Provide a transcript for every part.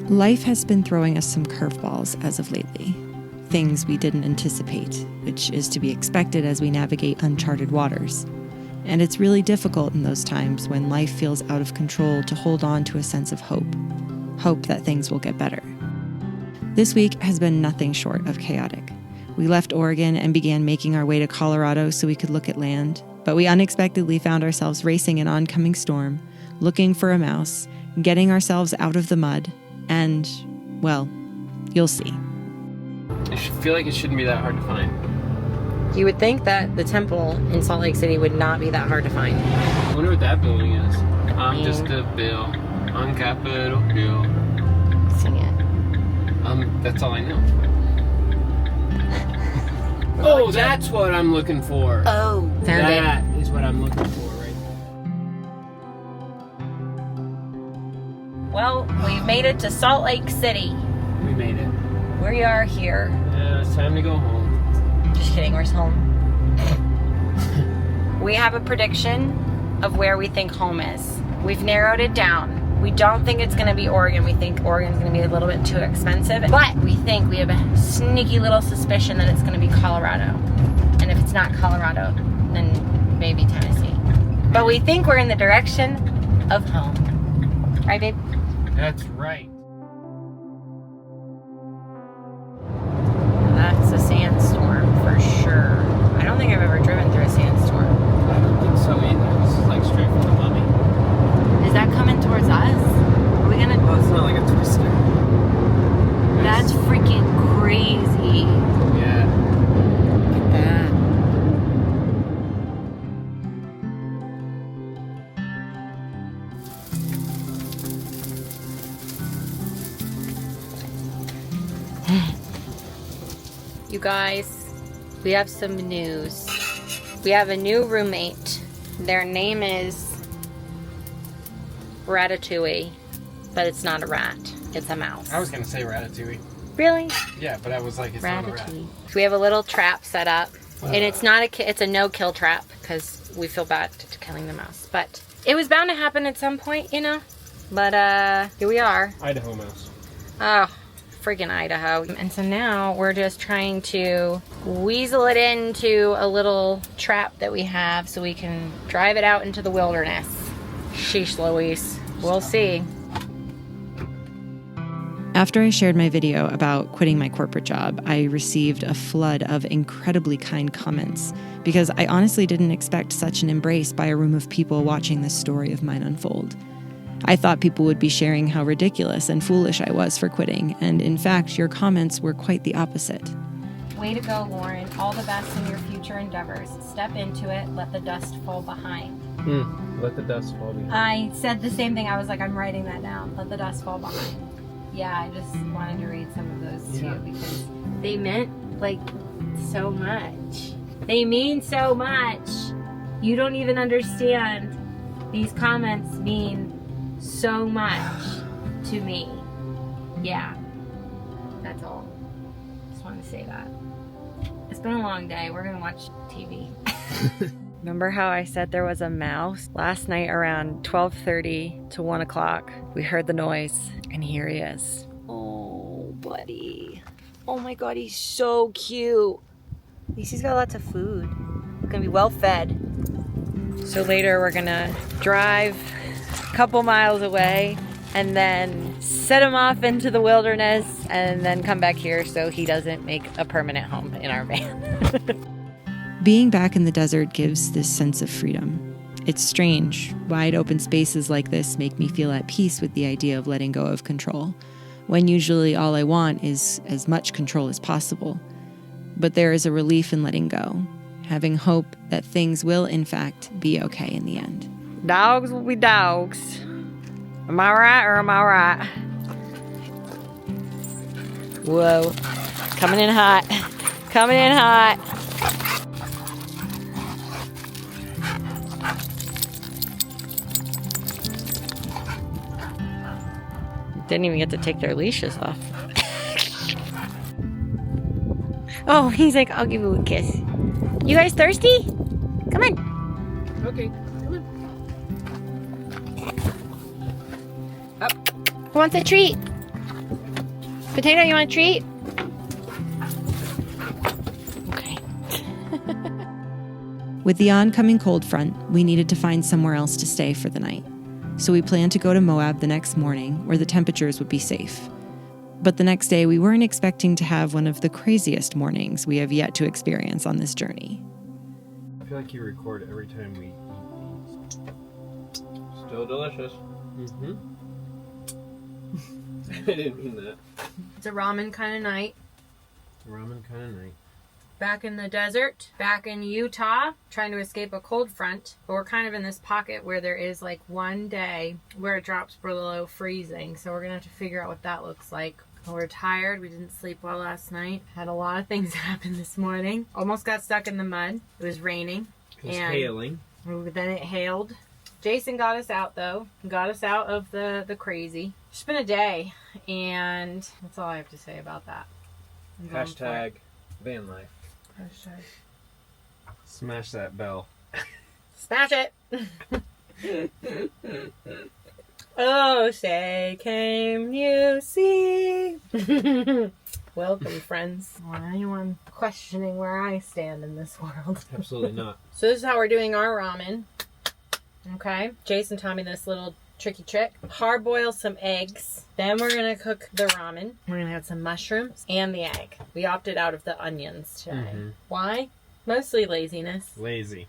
Life has been throwing us some curveballs as of lately. Things we didn't anticipate, which is to be expected as we navigate uncharted waters. And it's really difficult in those times when life feels out of control to hold on to a sense of hope. Hope that things will get better. This week has been nothing short of chaotic. We left Oregon and began making our way to Colorado so we could look at land, but we unexpectedly found ourselves racing an oncoming storm, looking for a mouse, getting ourselves out of the mud, and, well, you'll see. I feel like it shouldn't be that hard to find. You would think that the temple in Salt Lake City would not be that hard to find. I wonder what that building is. I'm just a bill on Capitol Hill. Sing it. That's all I know. Oh, that's what I'm looking for. Oh, found That is what I'm looking for right there. Well, we've made it to Salt Lake City. We made it. We are here. Yeah, it's time to go home. Just kidding, where's home? We have a prediction of where we think home is. We've narrowed it down. We don't think it's gonna be Oregon. We think Oregon's gonna be a little bit too expensive. But we think we have a sneaky little suspicion that it's gonna be Colorado. And if it's not Colorado, then maybe Tennessee. But we think we're in the direction of home. Right, babe? That's right. That's a sandstorm for sure. I don't think I've ever driven through a sandstorm. I don't think so either. This is like straight from the Mummy. Is that coming towards us? Are we gonna... Oh, it's not like a twister. That's freaking crazy. Yeah. Look at that. You guys, we have some news. We have a new roommate. Their name is Ratatouille, but it's not a rat. It's a mouse. I was going to say Ratatouille. Really? Yeah, but I was like, it's not a rat. Ratatouille. So we have a little trap set up, and it's not it's a no-kill trap because we feel bad to killing the mouse. But it was bound to happen at some point, you know. But here we are. Idaho mouse. Oh, friggin' Idaho. And so now we're just trying to weasel it into a little trap that we have so we can drive it out into the wilderness. Sheesh Louise. We'll see. After I shared my video about quitting my corporate job, I received a flood of incredibly kind comments because I honestly didn't expect such an embrace by a room of people watching this story of mine unfold. I thought people would be sharing how ridiculous and foolish I was for quitting, and in fact, your comments were quite the opposite. Way to go, Lauren. All the best in your future endeavors. Step into it. Let the dust fall behind. Let the dust fall behind. I said the same thing. I was like, I'm writing that down. Let the dust fall behind. Yeah, I just wanted to read some of those too because they meant like so much. They mean so much. You don't even understand. These comments mean so much to me. Yeah, that's all. Just wanted to say that. It's been a long day. We're gonna watch TV. Remember how I said there was a mouse? Last night around 12:30 to 1 o'clock, we heard the noise, and here he is. Oh, buddy. Oh my God, he's so cute. At least he's got lots of food. He's gonna be well fed. So later we're gonna drive a couple miles away and then set him off into the wilderness and then come back here so he doesn't make a permanent home in our van. Being back in the desert gives this sense of freedom. It's strange. Wide open spaces like this make me feel at peace with the idea of letting go of control, when usually all I want is as much control as possible. But there is a relief in letting go, having hope that things will in fact be okay in the end. Dogs will be dogs. Am I right or am I right? Whoa. Coming in hot. Coming in hot. Didn't even get to take their leashes off. Oh, he's like, I'll give you a kiss. You guys thirsty? Come on. Okay, come on. Who wants a treat? Potato, you want a treat? Okay. With the oncoming cold front, we needed to find somewhere else to stay for the night. So we planned to go to Moab the next morning where the temperatures would be safe. But the next day, we weren't expecting to have one of the craziest mornings we have yet to experience on this journey. I feel like you record every time we eat these. Still delicious. Mm-hmm. I didn't mean that. It's a ramen kind of night. Ramen kind of night. Back in the desert, back in Utah, trying to escape a cold front. But we're kind of in this pocket where there is like one day where it drops below freezing. So we're going to have to figure out what that looks like. We're tired. We didn't sleep well last night. Had a lot of things happen this morning. Almost got stuck in the mud. It was raining. It was hailing. Then it hailed. Jason got us out though. Got us out of the crazy. It's been a day. And that's all I have to say about that. Hashtag van life. Hashtag. Smash that bell. Smash it! Oh, say, can you see? Welcome, friends. Or anyone questioning where I stand in this world. Absolutely not. So this is how we're doing our ramen. Okay. Jason taught me this little tricky trick. Hard boil some eggs. Then we're going to cook the ramen. We're going to add some mushrooms and the egg. We opted out of the onions today. Mm-hmm. Why? Mostly laziness. Lazy.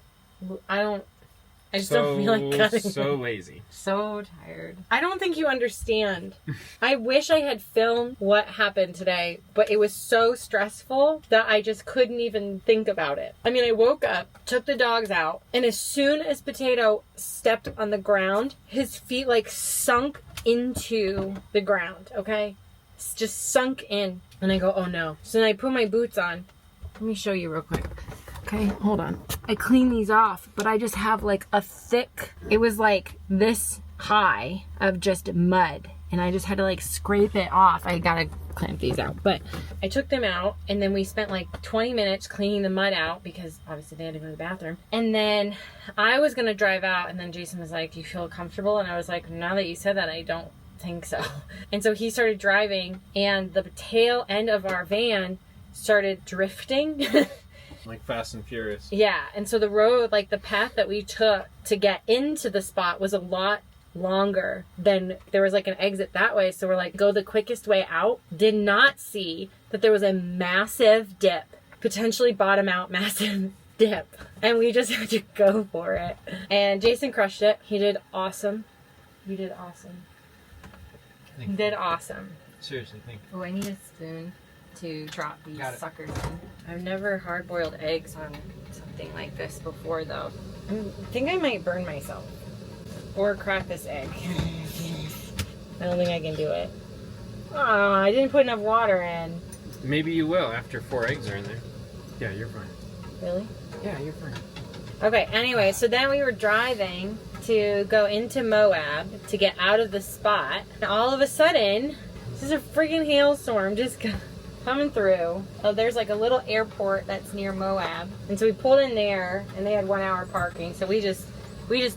I just don't feel like cutting. So lazy. So tired. I don't think you understand. I wish I had filmed what happened today, but it was so stressful that I just couldn't even think about it. I mean, I woke up, took the dogs out, and as soon as Potato stepped on the ground, his feet like sunk into the ground, okay? Just sunk in. And I go, oh no. So then I put my boots on. Let me show you real quick. Okay, hold on. I clean these off, but I just have like a thick, it was like this high of just mud. And I just had to like scrape it off. I gotta clamp these out. But I took them out and then we spent like 20 minutes cleaning the mud out because obviously they had to go to the bathroom. And then I was gonna drive out and then Jason was like, do you feel comfortable? And I was like, now that you said that, I don't think so. And so he started driving and the tail end of our van started drifting. Like Fast and Furious. Yeah, and so the road, like the path that we took to get into the spot was a lot longer than there was like an exit that way. So we're like, go the quickest way out. Did not see that there was a massive dip, potentially bottom out massive dip. And we just had to go for it. And Jason crushed it. He did awesome. You did awesome. He did awesome. Seriously, thank you. Oh, I need a spoon to drop these Got it. suckers in. I've never hard-boiled eggs on something like this before, though. I think I might burn myself. Or crack this egg. I don't think I can do it. Oh, I didn't put enough water in. Maybe you will after 4 eggs are in there. Yeah, you're fine. Really? Yeah, you're fine. Okay, anyway, so then we were driving to go into Moab to get out of the spot. And all of a sudden, this is a freaking hailstorm just coming through. Oh, there's like a little airport that's near Moab. And so we pulled in there and they had 1 hour parking. So we just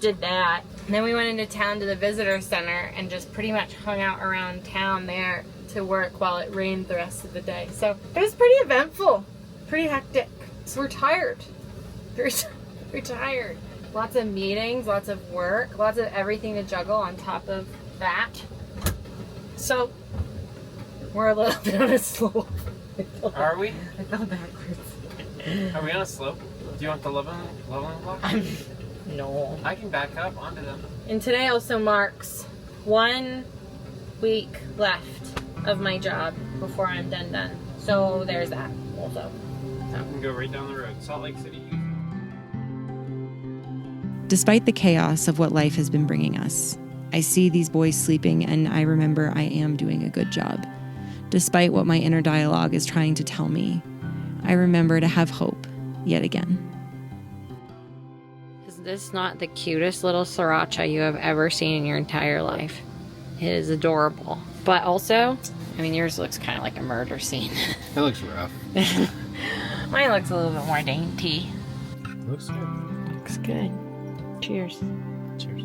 did that. And then we went into town to the visitor center and just pretty much hung out around town there to work while it rained the rest of the day. So it was pretty eventful, pretty hectic. So we're tired. We're tired. Lots of meetings, lots of work, lots of everything to juggle on top of that. So we're a little bit on a slope. Are we? I fell backwards. Are we on a slope? Do you want the leveling block? No. I can back up onto them. And today also marks 1 week left of my job before I'm done. So there's that also. I can go right down the road. Salt Lake City. Despite the chaos of what life has been bringing us, I see these boys sleeping and I remember I am doing a good job. Despite what my inner dialogue is trying to tell me, I remember to have hope yet again. Is this not the cutest little sriracha you have ever seen in your entire life? It is adorable. But also, I mean, yours looks kind of like a murder scene. That looks rough. Mine looks a little bit more dainty. Looks good. Looks good. Cheers. Cheers.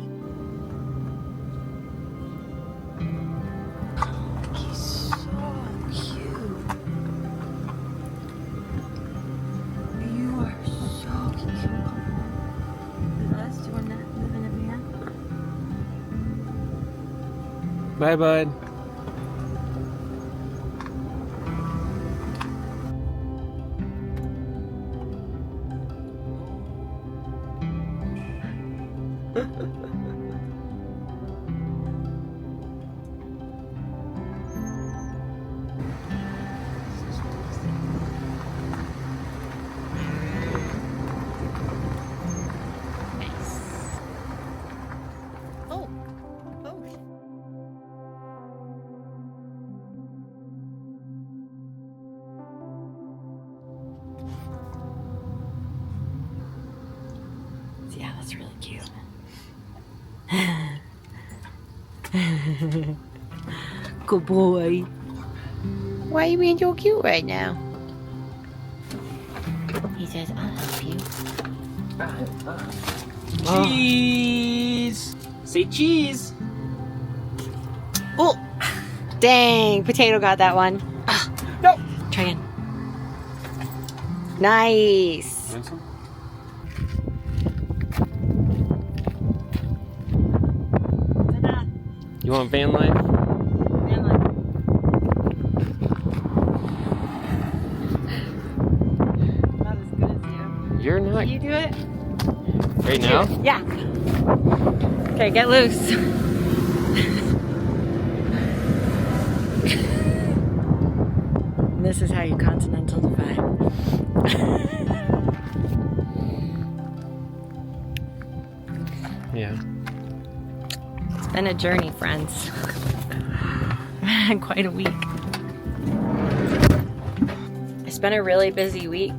He's so Bye, bud. Oh. Oh. Yeah, that's really cute. Good boy. Why are you being so cute right now? He says, I'll help you. Cheese! Say cheese! Oh! Dang, Potato got that one. No! Try again. Nice. Want some? You want van life? Not as good as you. You're not. Can you do it? Right now? Yeah. Okay, get loose. This is how you continental divide. Yeah. It's been a journey, friends. Quite a week. I spent a really busy week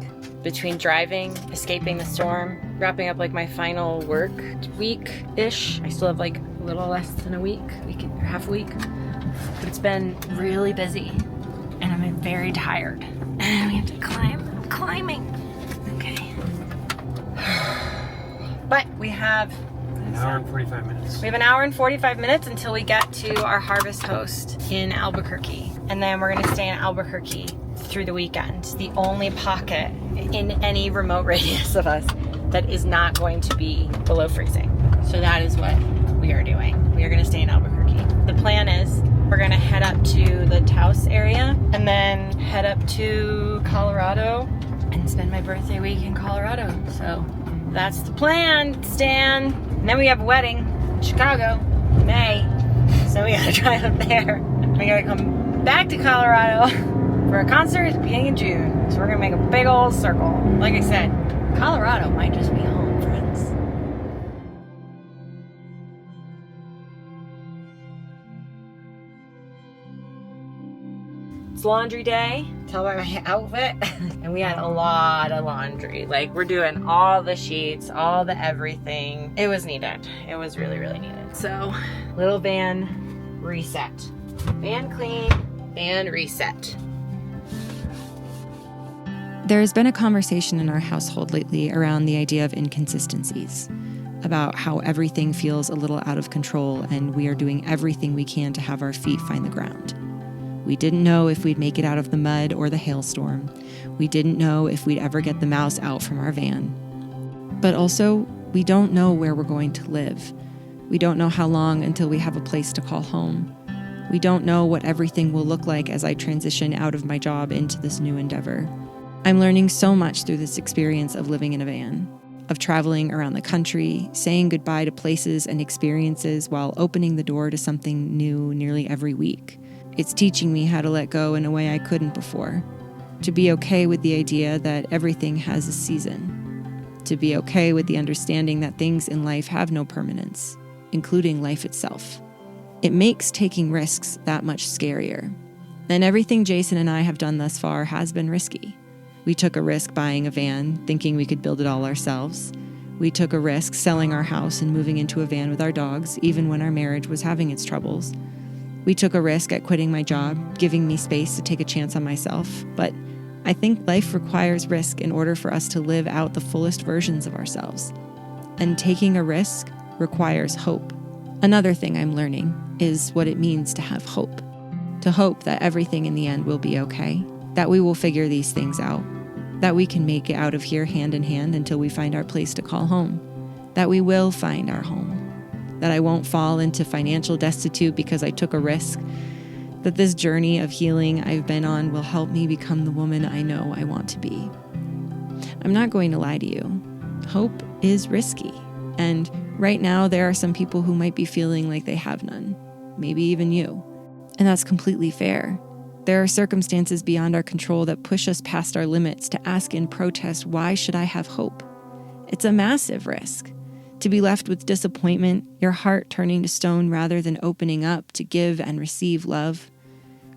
between driving, escaping the storm, wrapping up like my final work week-ish. I still have like a little less than a week, or half a week. But it's been really busy and I'm very tired. And we have to climb. I'm climbing. Okay. But we have An hour and 45 minutes. an hour and 45 minutes until we get to our harvest host in Albuquerque. And then we're gonna stay in Albuquerque through the weekend. The only pocket in any remote radius of us that is not going to be below freezing. So that is what we are doing. We are gonna stay in Albuquerque. The plan is we're gonna head up to the Taos area and then head up to Colorado and spend my birthday week in Colorado. So that's the plan, Stan. And then we have a wedding in Chicago in May. So we gotta drive up there. We gotta come back to Colorado for a concert at the beginning of June. So we're gonna make a big old circle. Like I said, Colorado might just be home, friends. It's laundry day. Tell by my outfit. And we had a lot of laundry. Like, we're doing all the sheets, all the everything. It was needed. It was really, really needed. So, little van reset. Van clean, van reset. There has been a conversation in our household lately around the idea of inconsistencies, about how everything feels a little out of control and we are doing everything we can to have our feet find the ground. We didn't know if we'd make it out of the mud or the hailstorm. We didn't know if we'd ever get the mouse out from our van. But also, we don't know where we're going to live. We don't know how long until we have a place to call home. We don't know what everything will look like as I transition out of my job into this new endeavor. I'm learning so much through this experience of living in a van, of traveling around the country, saying goodbye to places and experiences while opening the door to something new nearly every week. It's teaching me how to let go in a way I couldn't before, to be okay with the idea that everything has a season, to be okay with the understanding that things in life have no permanence, including life itself. It makes taking risks that much scarier. And everything Jason and I have done thus far has been risky. We took a risk buying a van, thinking we could build it all ourselves. We took a risk selling our house and moving into a van with our dogs, even when our marriage was having its troubles. We took a risk at quitting my job, giving me space to take a chance on myself. But I think life requires risk in order for us to live out the fullest versions of ourselves. And taking a risk requires hope. Another thing I'm learning is what it means to have hope. To hope that everything in the end will be okay, that we will figure these things out, that we can make it out of here hand in hand until we find our place to call home, that we will find our home, that I won't fall into financial destitute because I took a risk, that this journey of healing I've been on will help me become the woman I know I want to be. I'm not going to lie to you. Hope is risky. And right now, there are some people who might be feeling like they have none, maybe even you. And that's completely fair. There are circumstances beyond our control that push us past our limits to ask in protest, why should I have hope? It's a massive risk. To be left with disappointment, your heart turning to stone rather than opening up to give and receive love.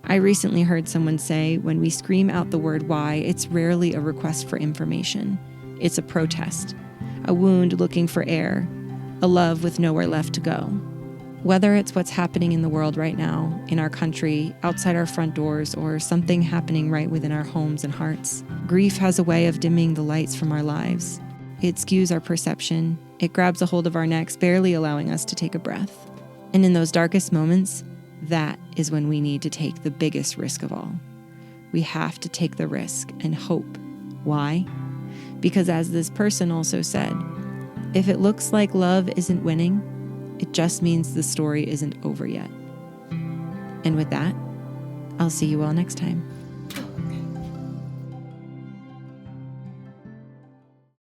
I recently heard someone say, when we scream out the word why, it's rarely a request for information. It's a protest, a wound looking for air, a love with nowhere left to go. Whether it's what's happening in the world right now, in our country, outside our front doors, or something happening right within our homes and hearts, grief has a way of dimming the lights from our lives. It skews our perception. It grabs a hold of our necks, barely allowing us to take a breath. And in those darkest moments, that is when we need to take the biggest risk of all. We have to take the risk and hope. Why? Because as this person also said, if it looks like love isn't winning, it just means the story isn't over yet. And with that, I'll see you all next time.